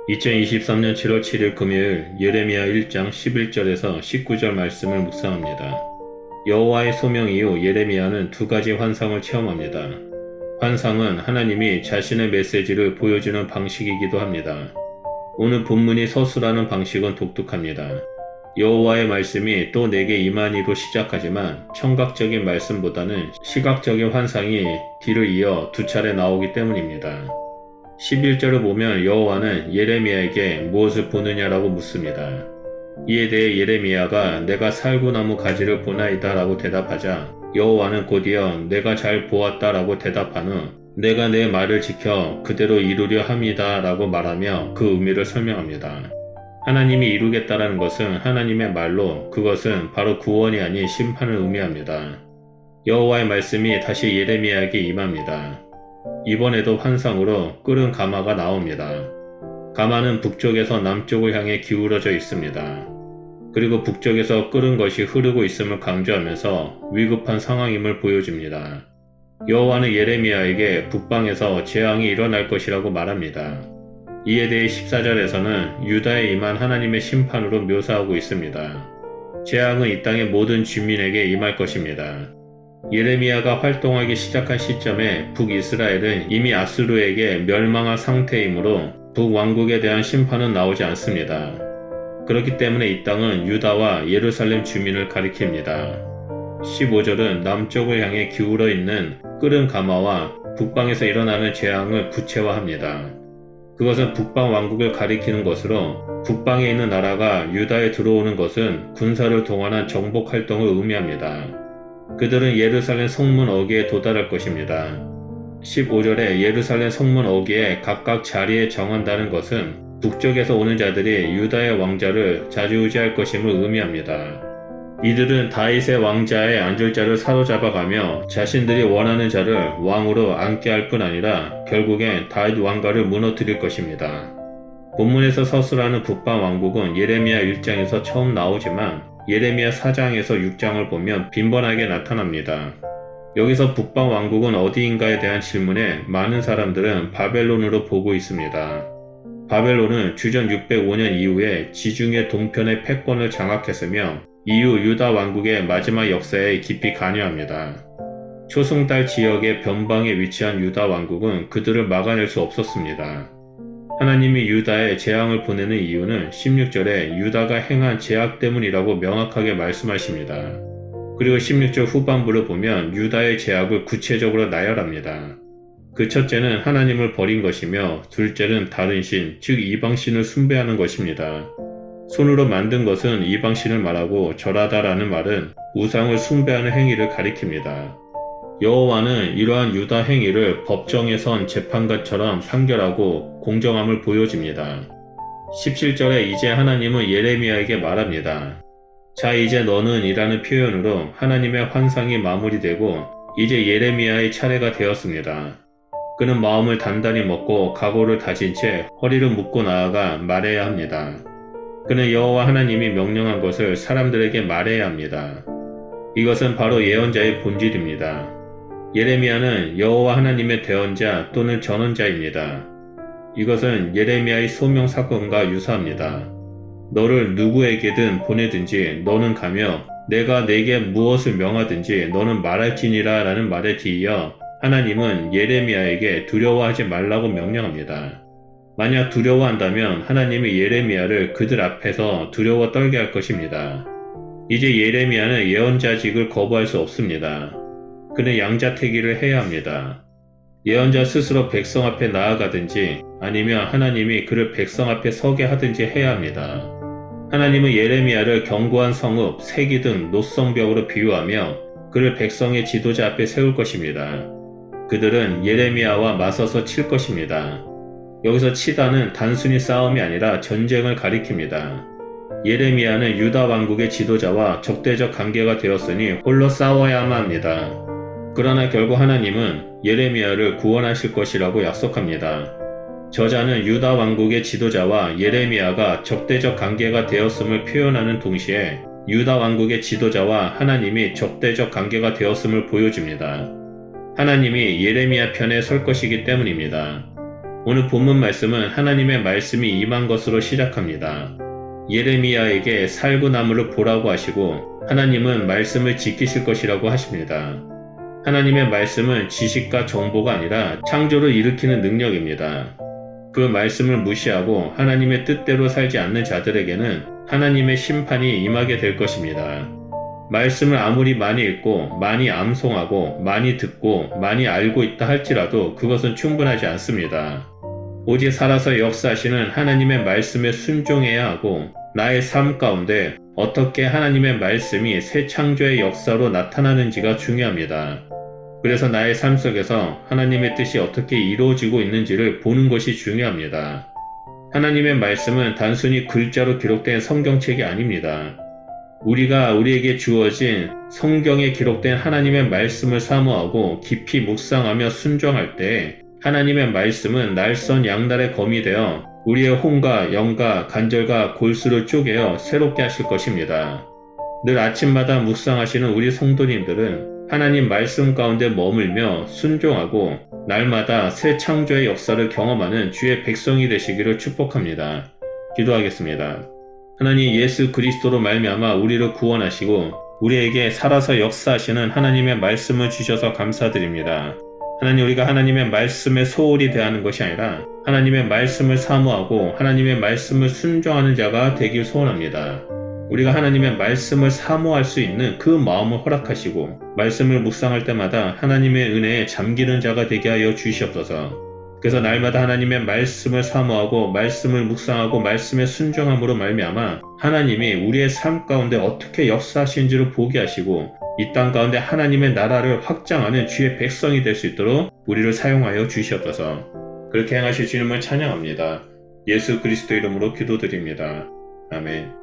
2023년 7월 7일 금요일 예레미야 1장 11절에서 19절 말씀을 묵상합니다. 여호와의 소명 이후 예레미야는 두 가지 환상을 체험합니다. 환상은 하나님이 자신의 메시지를 보여주는 방식이기도 합니다. 오늘 본문이 서술하는 방식은 독특합니다. 여호와의 말씀이 또 내게 임하니로 시작하지만 청각적인 말씀보다는 시각적인 환상이 뒤를 이어 두 차례 나오기 때문입니다. 11절을 보면 여호와는 예레미야에게 무엇을 보느냐라고 묻습니다. 이에 대해 예레미야가 내가 살구나무 가지를 보나이다 라고 대답하자 여호와는 곧이어 내가 잘 보았다 라고 대답한 후 내가 내 말을 지켜 그대로 이루려 함이다 라고 말하며 그 의미를 설명합니다. 하나님이 이루겠다라는 것은 하나님의 말로 그것은 바로 구원이 아닌 심판을 의미합니다. 여호와의 말씀이 다시 예레미야에게 임합니다. 이번에도 환상으로 끓은 가마가 나옵니다. 가마는 북쪽에서 남쪽을 향해 기울어져 있습니다. 그리고 북쪽에서 끓은 것이 흐르고 있음을 강조하면서 위급한 상황임을 보여줍니다. 여호와는 예레미야에게 북방에서 재앙이 일어날 것이라고 말합니다. 이에 대해 14절에서는 유다에 임한 하나님의 심판으로 묘사하고 있습니다. 재앙은 이 땅의 모든 주민에게 임할 것입니다. 예레미야가 활동하기 시작한 시점에 북이스라엘은 이미 아수르에게 멸망한 상태이므로 북왕국에 대한 심판은 나오지 않습니다. 그렇기 때문에 이 땅은 유다와 예루살렘 주민을 가리킵니다. 15절은 남쪽을 향해 기울어 있는 끓은 가마와 북방에서 일어나는 재앙을 구체화합니다. 그것은 북방 왕국을 가리키는 것으로 북방에 있는 나라가 유다에 들어오는 것은 군사를 동원한 정복 활동을 의미합니다. 그들은 예루살렘 성문 어귀에 도달할 것입니다. 15절에 예루살렘 성문 어귀에 각각 자리에 정한다는 것은 북쪽에서 오는 자들이 유다의 왕자를 좌지우지할 것임을 의미합니다. 이들은 다윗의 왕자의 앉을 자를 사로잡아가며 자신들이 원하는 자를 왕으로 앉게 할 뿐 아니라 결국엔 다윗 왕가를 무너뜨릴 것입니다. 본문에서 서술하는 북방 왕국은 예레미야 1장에서 처음 나오지만 예레미야 4장에서 6장을 보면 빈번하게 나타납니다. 여기서 북방 왕국은 어디인가에 대한 질문에 많은 사람들은 바벨론으로 보고 있습니다. 바벨론은 주전 605년 이후에 지중해 동편의 패권을 장악했으며 이후 유다 왕국의 마지막 역사에 깊이 관여합니다. 초승달 지역의 변방에 위치한 유다 왕국은 그들을 막아낼 수 없었습니다. 하나님이 유다에 재앙을 보내는 이유는 16절에 유다가 행한 죄악 때문이라고 명확하게 말씀하십니다. 그리고 16절 후반부를 보면 유다의 죄악을 구체적으로 나열합니다. 그 첫째는 하나님을 버린 것이며 둘째는 다른 신, 즉 이방신을 숭배하는 것입니다. 손으로 만든 것은 이방신을 말하고 절하다라는 말은 우상을 숭배하는 행위를 가리킵니다. 여호와는 이러한 유다 행위를 법정에 선 재판관처럼 판결하고 공정함을 보여줍니다. 17절에 이제 하나님은 예레미야에게 말합니다. 자 이제 너는 이라는 표현으로 하나님의 환상이 마무리되고 이제 예레미야의 차례가 되었습니다. 그는 마음을 단단히 먹고 각오를 다진 채 허리를 묶고 나아가 말해야 합니다. 그는 여호와 하나님이 명령한 것을 사람들에게 말해야 합니다. 이것은 바로 예언자의 본질입니다. 예레미야는 여호와 하나님의 대언자 또는 전언자입니다. 이것은 예레미야의 소명 사건과 유사합니다. 너를 누구에게든 보내든지 너는 가며 내가 내게 무엇을 명하든지 너는 말할지니라 라는 말에 뒤이어 하나님은 예레미야에게 두려워하지 말라고 명령합니다. 만약 두려워한다면 하나님이 예레미야를 그들 앞에서 두려워 떨게 할 것입니다. 이제 예레미야는 예언자직을 거부할 수 없습니다. 그는 양자택일을 해야 합니다. 예언자 스스로 백성 앞에 나아가든지 아니면 하나님이 그를 백성 앞에 서게 하든지 해야 합니다. 하나님은 예레미야를 견고한 성읍, 세기 등 노성벽으로 비유하며 그를 백성의 지도자 앞에 세울 것입니다. 그들은 예레미야와 맞서서 칠 것입니다. 여기서 치다는 단순히 싸움이 아니라 전쟁을 가리킵니다. 예레미야는 유다 왕국의 지도자와 적대적 관계가 되었으니 홀로 싸워야만 합니다. 그러나 결국 하나님은 예레미야를 구원하실 것이라고 약속합니다. 저자는 유다 왕국의 지도자와 예레미야가 적대적 관계가 되었음을 표현하는 동시에 유다 왕국의 지도자와 하나님이 적대적 관계가 되었음을 보여줍니다. 하나님이 예레미야 편에 설 것이기 때문입니다. 오늘 본문 말씀은 하나님의 말씀이 임한 것으로 시작합니다. 예레미야에게 살구나무를 보라고 하시고 하나님은 말씀을 지키실 것이라고 하십니다. 하나님의 말씀은 지식과 정보가 아니라 창조를 일으키는 능력입니다. 그 말씀을 무시하고 하나님의 뜻대로 살지 않는 자들에게는 하나님의 심판이 임하게 될 것입니다. 말씀을 아무리 많이 읽고 많이 암송하고 많이 듣고 많이 알고 있다 할지라도 그것은 충분하지 않습니다. 오직 살아서 역사하시는 하나님의 말씀에 순종해야 하고 나의 삶 가운데 어떻게 하나님의 말씀이 새 창조의 역사로 나타나는지가 중요합니다. 그래서 나의 삶 속에서 하나님의 뜻이 어떻게 이루어지고 있는지를 보는 것이 중요합니다. 하나님의 말씀은 단순히 글자로 기록된 성경책이 아닙니다. 우리가 우리에게 주어진 성경에 기록된 하나님의 말씀을 사모하고 깊이 묵상하며 순종할 때 하나님의 말씀은 날선 양날의 검이 되어 우리의 혼과 영과 관절과 골수를 쪼개어 새롭게 하실 것입니다. 늘 아침마다 묵상하시는 우리 성도님들은 하나님 말씀 가운데 머물며 순종하고 날마다 새 창조의 역사를 경험하는 주의 백성이 되시기를 축복합니다. 기도하겠습니다. 하나님 예수 그리스도로 말미암아 우리를 구원하시고 우리에게 살아서 역사하시는 하나님의 말씀을 주셔서 감사드립니다. 하나님, 우리가 하나님의 말씀에 소홀히 대하는 것이 아니라 하나님의 말씀을 사모하고 하나님의 말씀을 순종하는 자가 되길 소원합니다. 우리가 하나님의 말씀을 사모할 수 있는 그 마음을 허락하시고 말씀을 묵상할 때마다 하나님의 은혜에 잠기는 자가 되게 하여 주시옵소서. 그래서 날마다 하나님의 말씀을 사모하고 말씀을 묵상하고 말씀에 순종함으로 말미암아 하나님이 우리의 삶 가운데 어떻게 역사하신지를 보게 하시고 이 땅 가운데 하나님의 나라를 확장하는 주의 백성이 될 수 있도록 우리를 사용하여 주시옵소서. 그렇게 행하실 주님을 찬양합니다. 예수 그리스도 이름으로 기도드립니다. 아멘.